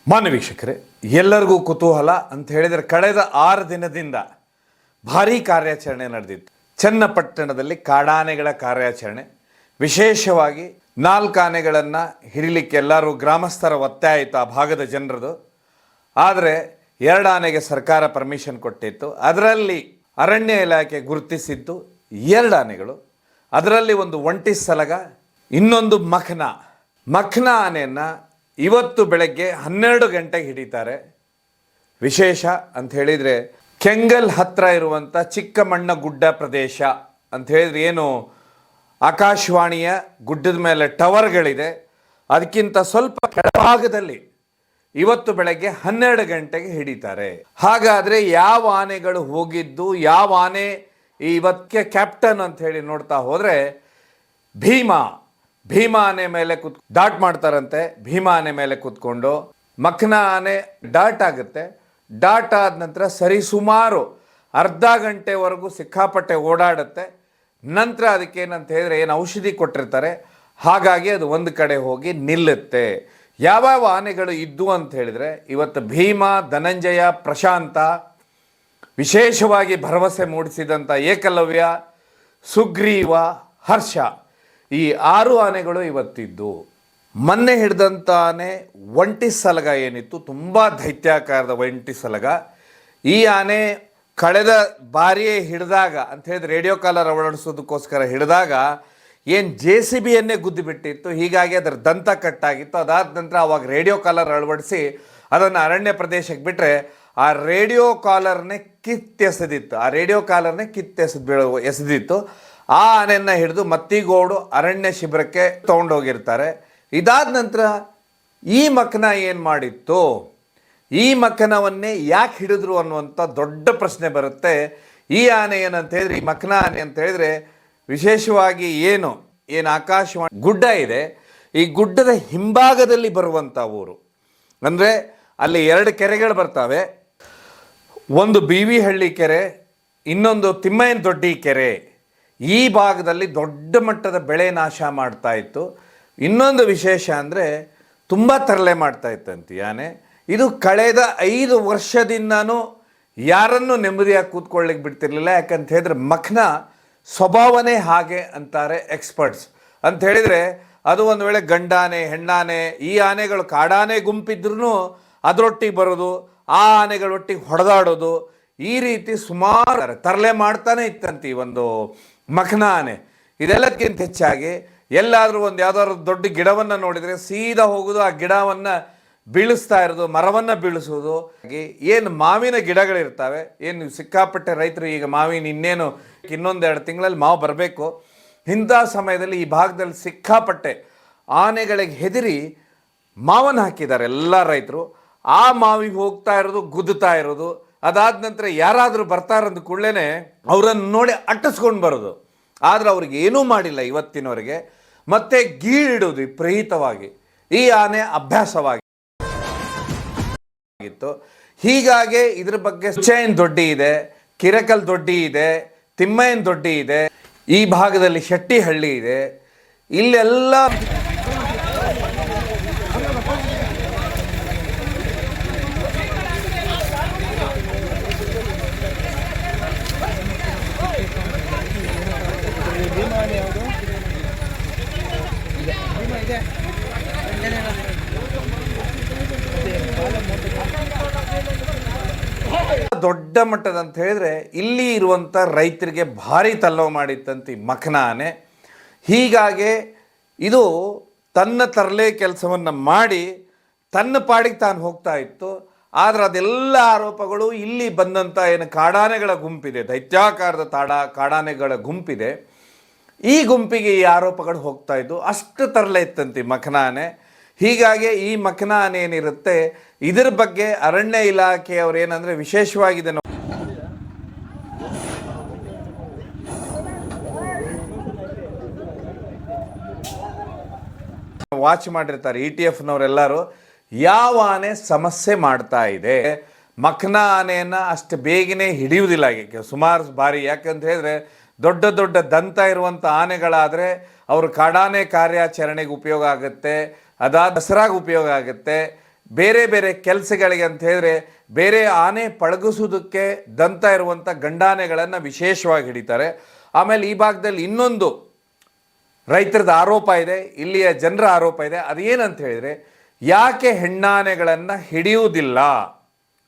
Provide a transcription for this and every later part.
ಮಾನ್ಯ ವೀಕ್ಷಕರೇ, ಎಲ್ಲರಿಗೂ ಕುತೂಹಲ ಅಂತ ಹೇಳಿದರೆ ಕಳೆದ 6 ದಿನದಿಂದ ಭಾರೀ ಕಾರ್ಯಾಚರಣೆ ನಡೆದಿತ್ತು. ಚನ್ನಪಟ್ಟಣದಲ್ಲಿ ಕಾಡಾನೆಗಳ ಕಾರ್ಯಾಚರಣೆ, ವಿಶೇಷವಾಗಿ 4 ಆನೆಗಳನ್ನು ಹಿಡಿಲಿಕ್ಕೆ ಎಲ್ಲರೂ ಗ್ರಾಮಸ್ಥರ ಒತ್ತಾಯ ಇತ್ತು, ಆ ಭಾಗದ ಜನರದು. ಆದರೆ 2 ಆನೆಗೆ ಸರ್ಕಾರ ಪರ್ಮಿಷನ್ ಕೊಟ್ಟಿತ್ತು. ಅದರಲ್ಲಿ ಅರಣ್ಯ ಇಲಾಖೆ ಗುರುತಿಸಿದ್ದು 2 ಆನೆಗಳು. ಅದರಲ್ಲಿ ಒಂದು ಒಂಟಿ ಸಲಗ, ಇನ್ನೊಂದು ಮಖನ ಆನೆಯನ್ನು ಇವತ್ತು ಬೆಳಗ್ಗೆ 12 ಗಂಟೆಗೆ ಹಿಡಿತಾರೆ. ವಿಶೇಷ ಅಂತ ಹೇಳಿದರೆ ಕೆಂಗಲ್ ಹತ್ರ ಇರುವಂಥ ಚಿಕ್ಕಮಣ್ಣಗುಡ್ಡ ಪ್ರದೇಶ ಅಂತ ಹೇಳಿದ್ರೆ ಏನು ಆಕಾಶವಾಣಿಯ ಗುಡ್ಡದ ಮೇಲೆ ಟವರ್ಗಳಿದೆ, ಅದಕ್ಕಿಂತ ಸ್ವಲ್ಪ ಕೆಳಭಾಗದಲ್ಲಿ ಇವತ್ತು ಬೆಳಗ್ಗೆ 12 ಗಂಟೆಗೆ ಹಿಡಿತಾರೆ. ಹಾಗಾದರೆ ಯಾವ ಆನೆಗಳು ಹೋಗಿದ್ದು, ಯಾವ ಆನೆ ಇವತ್ತಿಗೆ ಕ್ಯಾಪ್ಟನ್ ಅಂತ ಹೇಳಿ ನೋಡ್ತಾ ಹೋದರೆ ಭೀಮಾ ಆನೆ ಮೇಲೆ ಡಾಟ್ ಮಾಡ್ತಾರಂತೆ. ಭೀಮಾ ಆನೆ ಮೇಲೆ ಕೂತ್ಕೊಂಡು ಮಖನ ಆನೆ ಡಾಟ್ ಆಗುತ್ತೆ. ಡಾಟ್ ಆದ ನಂತರ ಸರಿಸುಮಾರು ಅರ್ಧ ಗಂಟೆವರೆಗೂ ಸಿಕ್ಕಾಪಟ್ಟೆ ಓಡಾಡುತ್ತೆ. ನಂತರ ಅದಕ್ಕೇನಂತ ಹೇಳಿದ್ರೆ ಏನು ಔಷಧಿ ಕೊಟ್ಟಿರ್ತಾರೆ, ಹಾಗಾಗಿ ಅದು ಒಂದು ಕಡೆ ಹೋಗಿ ನಿಲ್ಲುತ್ತೆ. ಯಾವ್ಯಾವ ಆನೆಗಳು ಇದ್ದು ಅಂತ ಹೇಳಿದರೆ ಇವತ್ತು ಭೀಮಾ, ಧನಂಜಯ, ಪ್ರಶಾಂತ, ವಿಶೇಷವಾಗಿ ಭರವಸೆ ಮೂಡಿಸಿದಂಥ ಏಕಲವ್ಯ, ಸುಗ್ರೀವ, ಹರ್ಷ, ಈ 6 ಆನೆಗಳು ಇವತ್ತಿದ್ದು. ಮೊನ್ನೆ ಹಿಡಿದಂಥ ಆನೆ ಒಂಟಿ ಸಲಗ ಏನಿತ್ತು, ತುಂಬ ದೈತ್ಯಾಕಾರದ ಒಂಟಿ ಸಲಗ. ಈ ಆನೆ ಕಳೆದ ಬಾರಿಯೇ ಹಿಡಿದಾಗ ಅಂತ ಹೇಳಿದ್ರೆ ರೇಡಿಯೋ ಕಾಲರ್ ಅಳವಡಿಸೋದಕ್ಕೋಸ್ಕರ ಹಿಡಿದಾಗ ಏನು JCBಯನ್ನೇ ಗುದ್ದು ಬಿಟ್ಟಿತ್ತು, ಹೀಗಾಗಿ ಅದರ ದಂತ ಕಟ್ಟಾಗಿತ್ತು. ಅದಾದ ನಂತರ ಅವಾಗ ರೇಡಿಯೋ ಕಾಲರ್ ಅಳವಡಿಸಿ ಅದನ್ನು ಅರಣ್ಯ ಪ್ರದೇಶಕ್ಕೆ ಬಿಟ್ಟರೆ ಆ ರೇಡಿಯೋ ಕಾಲರ್ನೇ ಎಸೆದಿತ್ತು. ಆ ಆನೆಯನ್ನು ಹಿಡಿದು ಮತ್ತಿಗೋಡು ಅರಣ್ಯ ಶಿಬಿರಕ್ಕೆ ತೊಗೊಂಡೋಗಿರ್ತಾರೆ. ಇದಾದ ನಂತರ ಈ ಮಖನ ಏನು ಮಾಡಿತ್ತು, ಈ ಮಖನವನ್ನೇ ಯಾಕೆ ಹಿಡಿದ್ರು ಅನ್ನುವಂಥ ದೊಡ್ಡ ಪ್ರಶ್ನೆ ಬರುತ್ತೆ. ಈ ಆನೆ ಏನಂತ ಹೇಳಿದ್ರೆ, ಈ ಮಖನ ಆನೆ ಅಂತ ಹೇಳಿದ್ರೆ ವಿಶೇಷವಾಗಿ ಏನು ಆಕಾಶವಾಣಿ ಗುಡ್ಡ ಇದೆ, ಈ ಗುಡ್ಡದ ಹಿಂಭಾಗದಲ್ಲಿ ಬರುವಂಥ ಊರು. ಅಂದರೆ ಅಲ್ಲಿ 2 ಕೆರೆಗಳು ಬರ್ತವೆ. ಒಂದು BV ಹಳ್ಳಿ ಕೆರೆ, ಇನ್ನೊಂದು ತಿಮ್ಮಯ್ಯನ ದೊಡ್ಡಿ ಕೆರೆ. ಈ ಭಾಗದಲ್ಲಿ ದೊಡ್ಡ ಮಟ್ಟದ ಬೆಳೆ ನಾಶ ಮಾಡ್ತಾ ಇತ್ತು. ಇನ್ನೊಂದು ವಿಶೇಷ ಅಂದರೆ ತುಂಬ ತರಲೆ ಮಾಡ್ತಾ ಇತ್ತಂತೆ ಆನೆ. ಇದು ಕಳೆದ 5 ವರ್ಷದಿಂದನೂ ಯಾರನ್ನೂ ನೆಮ್ಮದಿಯಾಗಿ ಕೂತ್ಕೊಳ್ಳಿಕ್ಕೆ ಬಿಡ್ತಿರ್ಲಿಲ್ಲ. ಯಾಕಂತ ಹೇಳಿದ್ರೆ ಮಖನ ಸ್ವಭಾವನೇ ಹಾಗೆ ಅಂತಾರೆ ಎಕ್ಸ್ಪರ್ಟ್ಸ್. ಅಂತ ಹೇಳಿದರೆ ಅದು ಒಂದು ವೇಳೆ ಗಂಡಾನೆ, ಹೆಣ್ಣಾನೆ, ಈ ಆನೆಗಳು ಕಾಡಾನೆ ಗುಂಪಿದ್ರೂ ಅದರೊಟ್ಟಿಗೆ ಬರೋದು, ಆ ಆನೆಗಳೊಟ್ಟಿಗೆ ಹೊಡೆದಾಡೋದು, ಈ ರೀತಿ ಸುಮಾರು ತರಲೆ ಮಾಡ್ತಾನೆ ಇತ್ತಂತೆ ಈ ಒಂದು ಮಖನ ಆನೆ. ಇದೆಲ್ಲಕ್ಕಿಂತ ಹೆಚ್ಚಾಗಿ ಎಲ್ಲಾದರೂ ಯಾವುದಾದ್ರು ದೊಡ್ಡ ಗಿಡವನ್ನು ನೋಡಿದರೆ ಸೀದಾ ಹೋಗೋದು, ಆ ಗಿಡವನ್ನು ಬೀಳಿಸ್ತಾ ಇರೋದು, ಮರವನ್ನು ಬೀಳಿಸೋದು. ಏನು ಮಾವಿನ ಗಿಡಗಳಿರ್ತವೆ, ಏನು ಸಿಕ್ಕಾಪಟ್ಟೆ ರೈತರು ಈಗ ಮಾವಿನ ಇನ್ನೇನು ಇನ್ನೊಂದು 2 ತಿಂಗಳಲ್ಲಿ ಮಾವು ಬರಬೇಕು, ಇಂಥ ಸಮಯದಲ್ಲಿ ಈ ಭಾಗದಲ್ಲಿ ಸಿಕ್ಕಾಪಟ್ಟೆ ಆನೆಗಳಿಗೆ ಹೆದರಿ ಮಾವನ್ನು ಹಾಕಿದ್ದಾರೆ ಎಲ್ಲ ರೈತರು. ಆ ಮಾವಿಗೆ ಹೋಗ್ತಾ ಇರೋದು, ಗುದ್ದುತ್ತಾ ಇರೋದು. ಅದಾದ ನಂತರ ಯಾರಾದರೂ ಬರ್ತಾರಂದ ಕೂಡಲೇ ಅವರನ್ನು ನೋಡಿ ಅಟ್ಟಿಸ್ಕೊಂಡು ಬರೋದು. ಆದರೆ ಅವ್ರಿಗೆ ಏನೂ ಮಾಡಿಲ್ಲ ಇವತ್ತಿನವರೆಗೆ. ಮತ್ತೆ ಗೀಳಿಡೋದು ವಿಪರೀತವಾಗಿ ಈ ಆನೆ ಅಭ್ಯಾಸವಾಗಿತ್ತು. ಹೀಗಾಗಿ ಇದ್ರ ಬಗ್ಗೆ ಚೈನ್ ದೊಡ್ಡಿ ಇದೆ, ಕಿರಕಲ್ ದೊಡ್ಡಿ ಇದೆ, ತಿಮ್ಮಯ್ಯನ ದೊಡ್ಡಿ ಇದೆ, ಈ ಭಾಗದಲ್ಲಿ ಶೆಟ್ಟಿಹಳ್ಳಿ ಇದೆ. ಇಲ್ಲೆಲ್ಲ ದೊಡ್ಡ ಮಟ್ಟದ ಅಂತ ಹೇಳಿದ್ರೆ ಇಲ್ಲಿ ಇರುವಂಥ ರೈತರಿಗೆ ಭಾರಿ ತಲ್ಲವ ಮಾಡಿತ್ತಂತೆ ಈ ಮಖನ ಆನೆ. ಹೀಗಾಗಿ ಇದು ತನ್ನ ತರಲೆ ಕೆಲಸವನ್ನು ಮಾಡಿ ತನ್ನ ಪಾಡಿಗೆ ತಾನು ಹೋಗ್ತಾ ಇತ್ತು. ಆದರೆ ಅದೆಲ್ಲ ಆರೋಪಗಳು ಇಲ್ಲಿ ಬಂದಂಥ ಏನು ಕಾಡಾನೆಗಳ ಗುಂಪಿದೆ, ದೈತ್ಯಾಕಾರದ ಕಾಡಾನೆಗಳ ಗುಂಪಿದೆ, ಈ ಗುಂಪಿಗೆ ಈ ಆರೋಪಗಳು ಹೋಗ್ತಾ ಇದ್ದು. ಅಷ್ಟು ತರಲೆ ಇತ್ತಂತೆ ಮಖನ ಆನೆ. ಹೀಗಾಗಿ ಈ ಮಖನ ಆನೆ ಏನಿರುತ್ತೆ ಇದರ ಬಗ್ಗೆ ಅರಣ್ಯ ಇಲಾಖೆಯವರು ಏನಂದರೆ ವಿಶೇಷವಾಗಿ ಇದನ್ನು ವಾಚ್ ಮಾಡಿರ್ತಾರೆ. ETF ಯಾವ ಆನೆ ಸಮಸ್ಯೆ ಮಾಡ್ತಾ ಇದೆ, ಮಖನ ಆನೆಯನ್ನು ಅಷ್ಟು ಬೇಗನೆ ಹಿಡಿಯುವುದಿಲ್ಲ ಸುಮಾರು ಬಾರಿ. ಯಾಕಂತ ಹೇಳಿದ್ರೆ ದೊಡ್ಡ ದೊಡ್ಡ ದಂತ ಇರುವಂಥ ಆನೆಗಳಾದರೆ ಅವರು ಕಾಡಾನೆ ಕಾರ್ಯಾಚರಣೆಗೆ ಉಪಯೋಗ ಆಗುತ್ತೆ. ಅದಾದ ದಸರಾಗೆ ಉಪಯೋಗ ಆಗುತ್ತೆ, ಬೇರೆ ಬೇರೆ ಕೆಲಸಗಳಿಗೆ ಅಂತ ಹೇಳಿದ್ರೆ ಬೇರೆ ಆನೆ ಪಳಗಿಸೋದಕ್ಕೆ ದಂತ ಇರುವಂಥ ಗಂಡಾನೆಗಳನ್ನು ವಿಶೇಷವಾಗಿ ಹಿಡಿತಾರೆ. ಆಮೇಲೆ ಈ ಭಾಗದಲ್ಲಿ ಇನ್ನೊಂದು ರೈತರದ ಆರೋಪ ಇದೆ, ಇಲ್ಲಿಯ ಜನರ ಆರೋಪ ಇದೆ. ಅದೇನಂತ ಹೇಳಿದರೆ, ಯಾಕೆ ಹೆಣ್ಣಾನೆಗಳನ್ನು ಹಿಡಿಯುವುದಿಲ್ಲ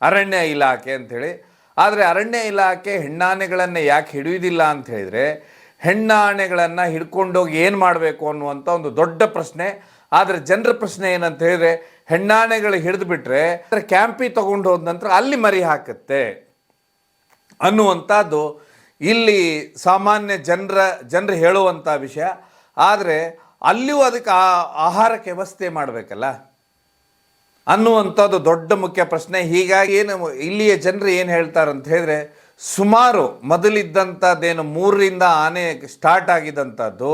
ಅರಣ್ಯ ಇಲಾಖೆ ಅಂಥೇಳಿ. ಆದರೆ ಅರಣ್ಯ ಇಲಾಖೆ ಹೆಣ್ಣಾನೆಗಳನ್ನು ಯಾಕೆ ಹಿಡಿಯುವುದಿಲ್ಲ ಅಂತ ಹೇಳಿದರೆ, ಹೆಣ್ಣಾನೆಗಳನ್ನು ಹಿಡ್ಕೊಂಡೋಗಿ ಏನು ಮಾಡಬೇಕು ಅನ್ನುವಂಥ ಒಂದು ದೊಡ್ಡ ಪ್ರಶ್ನೆ. ಆದರೆ ಜನರ ಪ್ರಶ್ನೆ ಏನಂತ ಹೇಳಿದರೆ, ಹೆಣ್ಣಾನೆಗಳು ಹಿಡಿದು ಬಿಟ್ಟರೆ ಕ್ಯಾಂಪಿಗೆ ತೊಗೊಂಡು ಹೋದ ನಂತರ ಅಲ್ಲಿ ಮರಿ ಹಾಕುತ್ತೆ ಅನ್ನುವಂಥದ್ದು ಇಲ್ಲಿ ಸಾಮಾನ್ಯ ಜನರು ಹೇಳುವಂಥ ವಿಷಯ. ಆದರೆ ಅಲ್ಲಿಯೂ ಅದಕ್ಕೆ ಆಹಾರಕ್ಕೆ ವ್ಯವಸ್ಥೆ ಮಾಡಬೇಕಲ್ಲ ಅನ್ನುವಂಥದ್ದು ದೊಡ್ಡ ಮುಖ್ಯ ಪ್ರಶ್ನೆ. ಹೀಗಾಗಿ ಏನು ಇಲ್ಲಿಯ ಜನರು ಏನು ಹೇಳ್ತಾರೆ ಅಂತ ಹೇಳಿದ್ರೆ, ಸುಮಾರು ಮೊದಲಿದ್ದಂಥದ್ದೇನು 3ರಿಂದ ಆನೆ ಸ್ಟಾರ್ಟ್ ಆಗಿದ್ದಂಥದ್ದು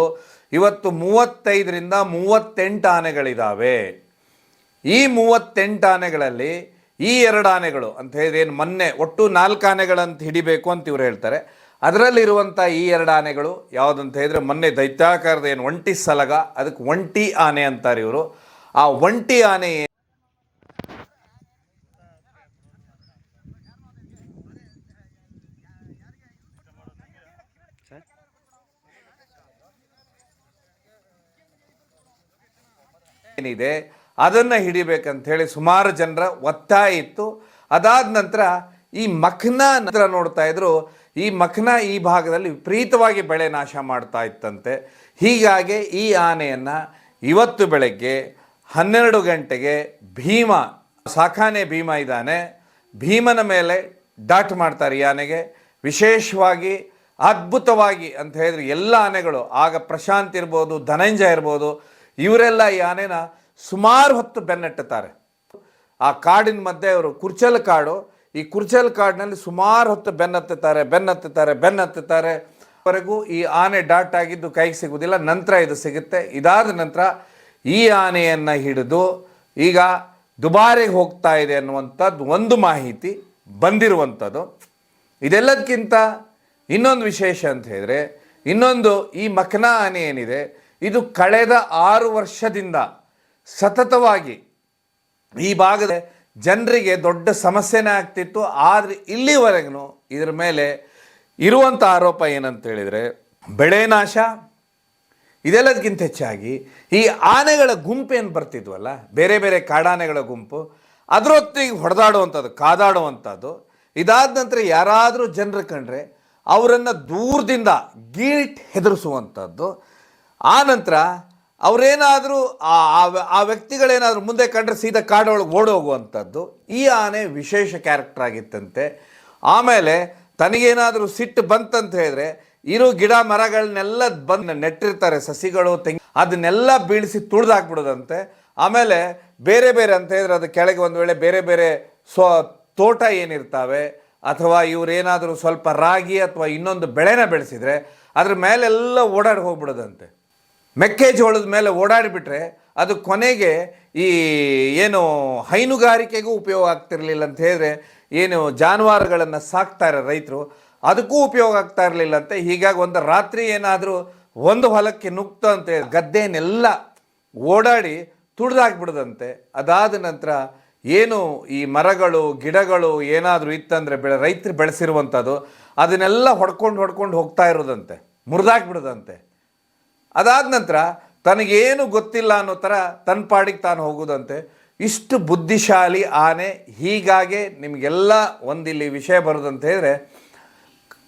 ಇವತ್ತು 35ರಿಂದ 38 ಆನೆಗಳಿದ್ದಾವೆ. ಈ 38 ಆನೆಗಳಲ್ಲಿ ಈ 2 ಆನೆಗಳು ಅಂತ ಹೇಳಿದ್ರೆ ಏನು ಮೊನ್ನೆ ಒಟ್ಟು 4 ಆನೆಗಳಂತ ಹಿಡಿಬೇಕು ಅಂತ ಇವ್ರು ಹೇಳ್ತಾರೆ. ಅದರಲ್ಲಿರುವಂಥ ಈ 2 ಆನೆಗಳು ಯಾವುದಂತ ಹೇಳಿದ್ರೆ, ಮೊನ್ನೆ ದೈತ್ಯಾಕಾರದ ಏನು ಒಂಟಿ ಸಲಗ, ಅದಕ್ಕೆ ಒಂಟಿ ಆನೆ ಅಂತಾರೆ ಇವರು. ಆ ಒಂಟಿ ಆನೆ ಏನಿದೆ ಅದನ್ನು ಹಿಡಿಬೇಕಂತ ಹೇಳಿ ಸುಮಾರು ಜನರ ಒತ್ತಾಯ ಇತ್ತು. ಅದಾದ ನಂತರ ಈ ಮಖ್ನಾ ನಂತರ ನೋಡ್ತಾ ಇದ್ರು, ಈ ಮಖ್ನಾ ಈ ಭಾಗದಲ್ಲಿ ವಿಪರೀತವಾಗಿ ಬೆಳೆ ನಾಶ ಮಾಡ್ತಾ ಇತ್ತಂತೆ. ಹೀಗಾಗಿ ಈ ಆನೆಯನ್ನು ಇವತ್ತು ಬೆಳಗ್ಗೆ 12 ಗಂಟೆಗೆ ಸಾಕಾನೆ ಭೀಮ ಇದ್ದಾನೆ, ಭೀಮನ ಮೇಲೆ ಡಾಟ್ ಮಾಡ್ತಾರೆ. ಈ ಆನೆಗೆ ವಿಶೇಷವಾಗಿ ಅದ್ಭುತವಾಗಿ ಅಂತ ಹೇಳಿದ್ರೆ ಎಲ್ಲ ಆನೆಗಳು, ಆಗ ಪ್ರಶಾಂತ್ ಇರ್ಬೋದು, ಧನಂಜಯ ಇರ್ಬೋದು, ಇವರೆಲ್ಲ ಈ ಆನೆನ ಸುಮಾರು ಹೊತ್ತು ಬೆನ್ನಟ್ಟುತ್ತಾರೆ. ಆ ಕಾಡಿನ ಮಧ್ಯೆ ಅವರು ಕುರ್ಚಲ್ ಕಾಡು, ಈ ಕುರ್ಚಲ್ ಕಾಡಿನಲ್ಲಿ ಸುಮಾರು ಹೊತ್ತು ಬೆನ್ನತ್ತುತ್ತಾರೆ ವರೆಗೂ ಈ ಆನೆ ಡಾಟ್ ಆಗಿದ್ದು ಕೈಗೆ ಸಿಗುವುದಿಲ್ಲ. ನಂತರ ಇದು ಸಿಗುತ್ತೆ. ಇದಾದ ನಂತರ ಈ ಆನೆಯನ್ನು ಹಿಡಿದು ಈಗ ದುಬಾರಿಗೆ ಹೋಗ್ತಾ ಇದೆ ಅನ್ನುವಂಥದ್ದು ಒಂದು ಮಾಹಿತಿ ಬಂದಿರುವಂಥದ್ದು. ಇದೆಲ್ಲದಕ್ಕಿಂತ ಇನ್ನೊಂದು ವಿಶೇಷ ಅಂತ ಹೇಳಿದರೆ, ಇನ್ನೊಂದು ಈ ಮಖ್ನಾ ಆನೆ ಏನಿದೆ, ಇದು ಕಳೆದ 6 ವರ್ಷದಿಂದ ಸತತವಾಗಿ ಈ ಭಾಗದ ಜನರಿಗೆ ದೊಡ್ಡ ಸಮಸ್ಯೆನೇ ಆಗ್ತಿತ್ತು. ಆದರೆ ಇಲ್ಲಿವರೆಗೂ ಇದರ ಮೇಲೆ ಇರುವಂಥ ಆರೋಪ ಏನಂತ ಹೇಳಿದರೆ, ಬೆಳೆ ನಾಶ. ಇದೆಲ್ಲದಕ್ಕಿಂತ ಹೆಚ್ಚಾಗಿ ಈ ಆನೆಗಳ ಗುಂಪೇನು ಬರ್ತಿದ್ವಲ್ಲ, ಬೇರೆ ಬೇರೆ ಕಾಡಾನೆಗಳ ಗುಂಪು, ಅದರೊತ್ತಿಗೆ ಹೊಡೆದಾಡುವಂಥದ್ದು, ಕಾದಾಡುವಂಥದ್ದು. ಇದಾದ ನಂತರ ಯಾರಾದರೂ ಜನರು ಕಂಡ್ರೆ ಅವರನ್ನು ದೂರದಿಂದ ಹೆದರಿಸುವಂಥದ್ದು. ಆ ನಂತರ ಅವರೇನಾದರೂ ಆ ವ್ಯಕ್ತಿಗಳೇನಾದರೂ ಮುಂದೆ ಕಂಡ್ರೆ ಸೀದಾ ಕಾಡೊಳಗೆ ಓಡೋಗುವಂಥದ್ದು. ಈ ಆನೆ ವಿಶೇಷ ಕ್ಯಾರೆಕ್ಟರ್ ಆಗಿತ್ತಂತೆ. ಆಮೇಲೆ ತನಗೇನಾದರೂ ಸಿಟ್ಟು ಬಂತಂತ ಹೇಳಿದ್ರೆ, ಇರೋ ಗಿಡ ಮರಗಳನ್ನೆಲ್ಲ ಬಂದು ನೆಟ್ಟಿರ್ತಾರೆ, ಸಸಿಗಳು, ತೆಂಗಿ, ಅದನ್ನೆಲ್ಲ ಬೀಳಿಸಿ ತುಳಿದಾಕ್ಬಿಡೋದಂತೆ. ಆಮೇಲೆ ಬೇರೆ ಬೇರೆ ಅಂತ ಹೇಳಿದ್ರೆ ಅದು ಕೆಳಗೆ ಒಂದು ವೇಳೆ ಬೇರೆ ಬೇರೆ ತೋಟ ಏನಿರ್ತಾವೆ, ಅಥವಾ ಇವರೇನಾದರೂ ಸ್ವಲ್ಪ ರಾಗಿ ಅಥವಾ ಇನ್ನೊಂದು ಬೆಳೆನ ಬೆಳೆಸಿದರೆ ಅದ್ರ ಮೇಲೆಲ್ಲ ಓಡಾಡಿ ಹೋಗ್ಬಿಡೋದಂತೆ. ಮೆಕ್ಕೆಜೋಳದ ಮೇಲೆ ಓಡಾಡಿಬಿಟ್ರೆ ಅದು ಕೊನೆಗೆ ಈ ಏನು ಹೈನುಗಾರಿಕೆಗೂ ಉಪಯೋಗ ಆಗ್ತಿರಲಿಲ್ಲ ಅಂತ ಹೇಳಿದ್ರೆ, ಏನು ಜಾನುವಾರುಗಳನ್ನು ಸಾಕ್ತಾರೆ ರೈತರು, ಅದಕ್ಕೂ ಉಪಯೋಗ ಆಗ್ತಾ ಇರಲಿಲ್ಲಂತೆ. ಹೀಗಾಗಿ ಒಂದು ರಾತ್ರಿ ಏನಾದರೂ ಒಂದು ಹೊಲಕ್ಕೆ ನುಗ್ತಂತೆ, ಗದ್ದೆನೆಲ್ಲ ಓಡಾಡಿ ತುಳಿದಾಕ್ಬಿಡೋದಂತೆ. ಅದಾದ ನಂತರ ಏನು ಈ ಮರಗಳು ಗಿಡಗಳು ಏನಾದರೂ ಇತ್ತಂದರೆ ರೈತರು ಬೆಳೆಸಿರುವಂಥದ್ದು, ಅದನ್ನೆಲ್ಲ ಹೊಡ್ಕೊಂಡು ಹೋಗ್ತಾ ಇರೋದಂತೆ, ಮುರಿದಾಕ್ಬಿಡೋದಂತೆ. ಅದಾದ ನಂತರ ತನಗೇನು ಗೊತ್ತಿಲ್ಲ ಅನ್ನೋ ಥರ ತನ್ನ ಪಾಡಿಗೆ ತಾನು ಹೋಗೋದಂತೆ. ಇಷ್ಟು ಬುದ್ಧಿಶಾಲಿ ಆನೆ. ಹೀಗಾಗಿ ನಿಮಗೆಲ್ಲ ಒಂದಿಲ್ಲಿ ವಿಷಯ ಬರೋದಂತ ಹೇಳಿದ್ರೆ,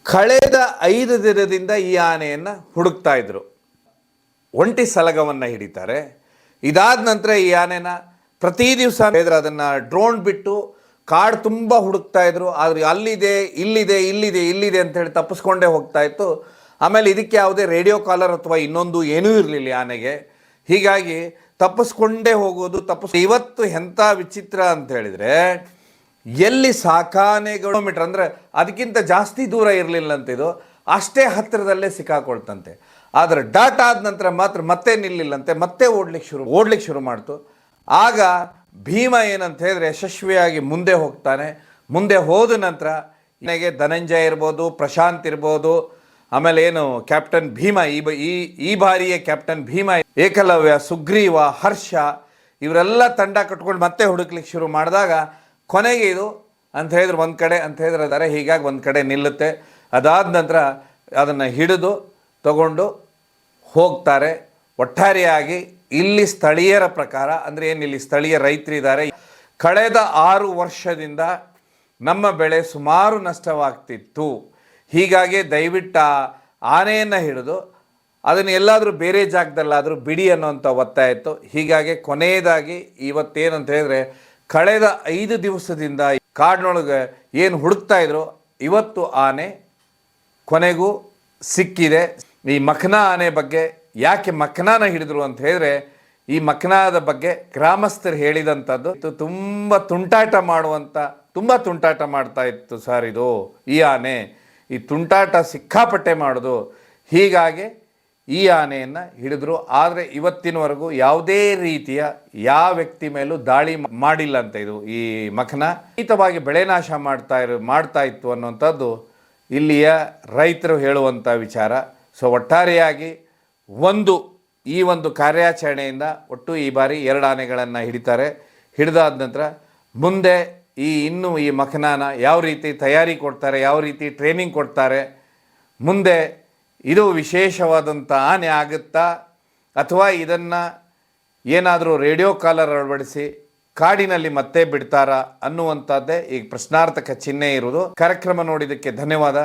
ಕಳೆದ 5 ದಿನದಿಂದ ಈ ಆನೆಯನ್ನು ಹುಡುಕ್ತಾ ಇದ್ರು. ಒಂಟಿ ಸಲಗವನ್ನು ಹಿಡಿತಾರೆ. ಇದಾದ ನಂತರ ಈ ಆನೆನ ಪ್ರತಿ ದಿವಸ ಅದನ್ನು ಡ್ರೋನ್ ಬಿಟ್ಟು ಕಾಡು ತುಂಬ ಹುಡುಕ್ತಾ ಇದ್ರು. ಆದರೆ ಇಲ್ಲಿದೆ ಅಂತೇಳಿ ತಪ್ಪಿಸ್ಕೊಂಡೇ ಹೋಗ್ತಾ ಇತ್ತು. ಆಮೇಲೆ ಇದಕ್ಕೆ ಯಾವುದೇ ರೇಡಿಯೋ ಕಾಲರ್ ಅಥವಾ ಇನ್ನೊಂದು ಏನೂ ಇರಲಿಲ್ಲ ಆನೆಗೆ. ಹೀಗಾಗಿ ತಪ್ಪಿಸ್ಕೊಂಡೇ ಹೋಗೋದು. ಇವತ್ತು ಎಂಥ ವಿಚಿತ್ರ ಅಂತ ಹೇಳಿದರೆ, ಎಲ್ಲಿ ಸಾಕಾನೆಗಳು ಮೀಟರ್ ಅಂದರೆ ಅದಕ್ಕಿಂತ ಜಾಸ್ತಿ ದೂರ ಇರಲಿಲ್ಲಂತಿದು, ಅಷ್ಟೇ ಹತ್ತಿರದಲ್ಲೇ ಸಿಕ್ಕಾಕೊಳ್ತಂತೆ. ಆದರೆ ಡಾಟ್ ಆದ ನಂತರ ಮತ್ತೆ ನಿಲ್ಲಿಲ್ಲಂತೆ, ಮತ್ತೆ ಓಡ್ಲಿಕ್ಕೆ ಶುರು ಮಾಡ್ತು. ಆಗ ಭೀಮ ಏನಂತ ಹೇಳಿದ್ರೆ ಯಶಸ್ವಿಯಾಗಿ ಮುಂದೆ ಹೋಗ್ತಾನೆ. ಮುಂದೆ ಹೋದ ನಂತರ ನನಗೆ ಧನಂಜಯ ಇರ್ಬೋದು, ಪ್ರಶಾಂತ್ ಇರ್ಬೋದು, ಆಮೇಲೆ ಏನು ಕ್ಯಾಪ್ಟನ್ ಭೀಮ, ಈ ಬಾರಿಯ ಕ್ಯಾಪ್ಟನ್ ಭೀಮ, ಏಕಲವ್ಯ, ಸುಗ್ರೀವ, ಹರ್ಷ, ಇವರೆಲ್ಲ ತಂಡ ಕಟ್ಕೊಂಡು ಮತ್ತೆ ಹುಡುಕ್ಲಿಕ್ಕೆ ಶುರು ಮಾಡಿದಾಗ ಕೊನೆಗೆ ಇದು ಅಂತ ಹೇಳಿದ್ರೆ ಒಂದು ಕಡೆ ಅಂತ ಹೇಳಿದ್ರೆ ಹೀಗಾಗಿ ಒಂದು ಕಡೆ ನಿಲ್ಲುತ್ತೆ. ಅದಾದ ನಂತರ ಅದನ್ನು ಹಿಡಿದು ತಗೊಂಡು ಹೋಗ್ತಾರೆ. ಒಟ್ಟಾರೆಯಾಗಿ ಇಲ್ಲಿ ಸ್ಥಳೀಯರ ಪ್ರಕಾರ ಅಂದರೆ ಏನು, ಇಲ್ಲಿ ಸ್ಥಳೀಯ ರೈತರಿದ್ದಾರೆ, ಕಳೆದ 6 ವರ್ಷದಿಂದ ನಮ್ಮ ಬೆಳೆ ಸುಮಾರು ನಷ್ಟವಾಗ್ತಿತ್ತು, ಹೀಗಾಗಿ ದಯವಿಟ್ಟು ಆ ಆನೆಯನ್ನು ಹಿಡಿದು ಅದನ್ನು ಎಲ್ಲಾದರೂ ಬೇರೆ ಜಾಗದಲ್ಲಾದರೂ ಬಿಡಿ ಅನ್ನೋಂಥ ಒತ್ತಾಯ ಇತ್ತು. ಹೀಗಾಗಿ ಕೊನೆಯದಾಗಿ ಇವತ್ತೇನಂತ ಹೇಳಿದ್ರೆ ಕಳೆದ 5 ದಿವಸದಿಂದ ಕಾಡಿನೊಳಗೆ ಏನು ಹುಡುಕ್ತಾ ಇದ್ರು, ಇವತ್ತು ಆನೆ ಕೊನೆಗೂ ಸಿಕ್ಕಿದೆ. ಈ ಮಖನಾ ಆನೆ ಬಗ್ಗೆ ಯಾಕೆ ಮಖನಾನ ಹಿಡಿದ್ರು ಅಂತ ಹೇಳಿದ್ರೆ, ಈ ಮಖನಾದ ಬಗ್ಗೆ ಗ್ರಾಮಸ್ಥರು ಹೇಳಿದಂಥದ್ದು ತುಂಬ ತುಂಟಾಟ ಮಾಡ್ತಾ ಇತ್ತು ಸರ್. ಇದು ಈ ಆನೆ ಈ ತುಂಟಾಟ ಸಿಕ್ಕಾಪಟ್ಟೆ ಮಾಡೋದು, ಹೀಗಾಗಿ ಈ ಆನೆಯನ್ನು ಹಿಡಿದ್ರು. ಆದರೆ ಇವತ್ತಿನವರೆಗೂ ಯಾವುದೇ ರೀತಿಯ ಯಾವ ವ್ಯಕ್ತಿ ಮೇಲೂ ದಾಳಿ ಮಾಡಿಲ್ಲ ಅಂತ ಇದು ಈ ಮಖನ ಹಿತವಾಗಿ ಬೆಳೆ ನಾಶ ಮಾಡ್ತಾ ಇತ್ತು ಅನ್ನುವಂಥದ್ದು ಇಲ್ಲಿಯ ರೈತರು ಹೇಳುವಂಥ ವಿಚಾರ. ಸೊ ಒಟ್ಟಾರೆಯಾಗಿ ಈ ಒಂದು ಕಾರ್ಯಾಚರಣೆಯಿಂದ ಒಟ್ಟು ಈ ಬಾರಿ 2 ಆನೆಗಳನ್ನು ಹಿಡಿತಾರೆ. ಹಿಡಿದಾದ ನಂತರ ಮುಂದೆ ಇನ್ನೂ ಈ ಮಖನಾನ ಯಾವ ರೀತಿ ತಯಾರಿ ಕೊಡ್ತಾರೆ, ಯಾವ ರೀತಿ ಟ್ರೈನಿಂಗ್ ಕೊಡ್ತಾರೆ, ಮುಂದೆ ಇದು ವಿಶೇಷವಾದಂಥ ಆನೆ ಆಗುತ್ತಾ ಅಥವಾ ಇದನ್ನು ಏನಾದರೂ ರೇಡಿಯೋ ಕಾಲರ್ ಅಳವಡಿಸಿ ಕಾಡಿನಲ್ಲಿ ಮತ್ತೆ ಬಿಡ್ತಾರಾ ಅನ್ನುವಂಥದ್ದೇ ಈಗ ಪ್ರಶ್ನಾರ್ಥಕ ಚಿಹ್ನೆ ಇರುವುದು. ಕಾರ್ಯಕ್ರಮ ನೋಡಿದ್ದಕ್ಕೆ ಧನ್ಯವಾದ.